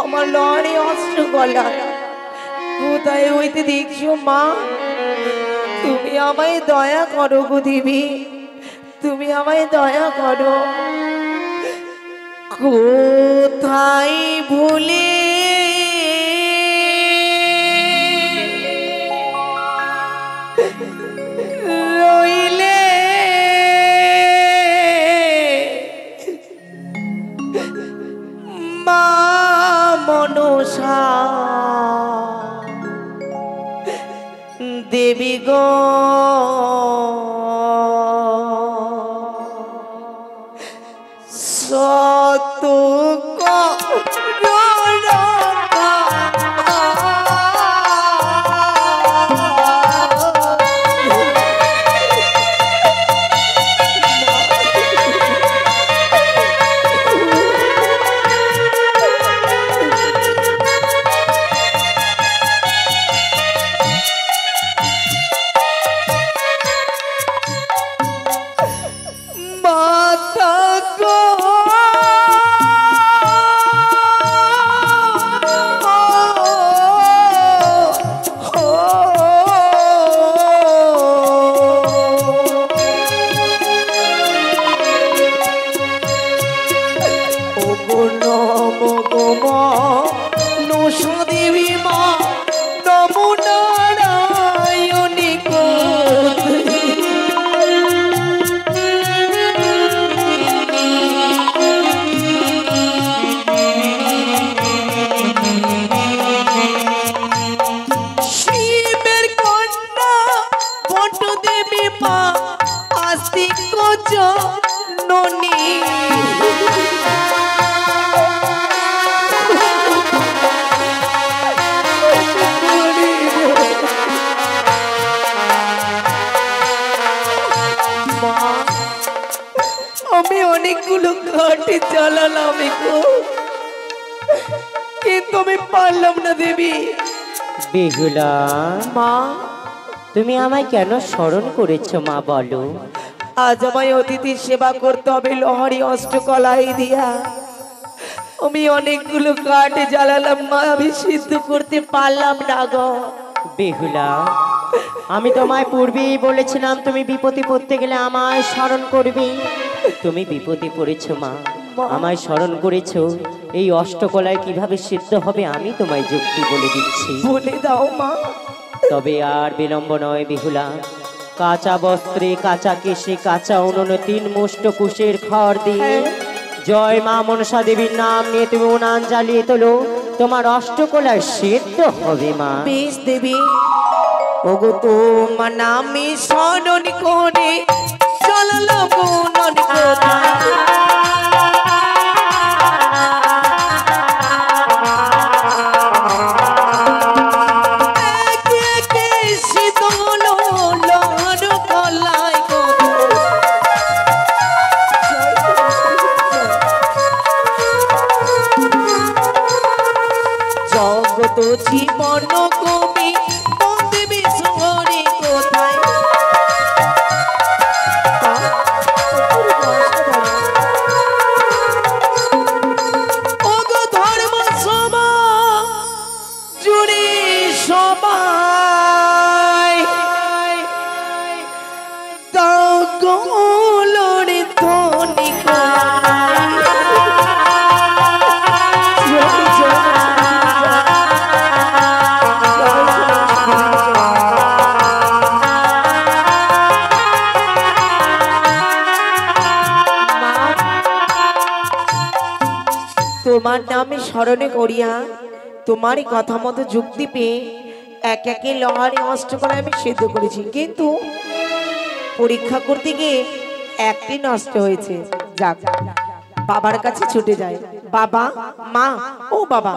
আমার লড়ে অস্ত্র গলা কোথায় হইতে দেখছো মা? তুমি আমায় দয়া করো গো দেবী, তুমি আমায় দয়া করো। কোথায় ভুলে রইলে মা মনসা দেবী গো, সত আমি অনেকগুলো ঘাটে চালালাম কিন্তু আমি পারলাম না দেবী। বেহুলা মা, তুমি আমায় কেন স্মরণ করেছো মা বলো? আজ আমায় অতিথির সেবা করতে হবে লহরি অষ্টকলাই দিয়া। আমি অনেকগুলো কাঠে জ্বালালাম মা, আমি সিদ্ধ করতে পারলাম না গো। বেহুলা, আমি তোমায় পূর্বেই বলেছিলাম তুমি বিপদে পড়তে গেলে আমায় স্মরণ করবে। তুমি বিপদে পড়েছো মা, আমায় স্মরণ করেছো। এই অষ্টকলায় কিভাবে সিদ্ধ হবে আমি তোমায় যুক্তি বলে দিচ্ছি। বলে দাও মা। তবে আর বিলম্ব নয় বেহুলা। কাঁচা বস্ত্রে, কাঁচা কেশে, কাঁচা উনুনে 3 মুষ্ট কুশের খড় দিয়ে জয় মা মনসা দেবীর নাম নিয়ে তুমি উনান জ্বালিয়ে তোলো, তোমার অষ্টকলায় সিদ্ধ হবে মা। বেশ দেবী, ওগো তোমার নামে স্মরণ করে চলালাম উনান কোথায়। জীবন কবি দেবী শহরে কোথায়। ওগো ধর্ম সভা জুড়ে সবাই তাও গোলরে ধনী তোমার নামে স্মরণে করিয়া তোমারই কথা মতো যুক্তি পেয়ে এক একে লহারি অষ্টকলায় আমি সিদ্ধ করেছি, কিন্তু পরীক্ষা করতে গিয়ে একটি নষ্ট হয়েছে। যাক, বাবার কাছে ছুটে যায়। বাবা, মা, ও বাবা।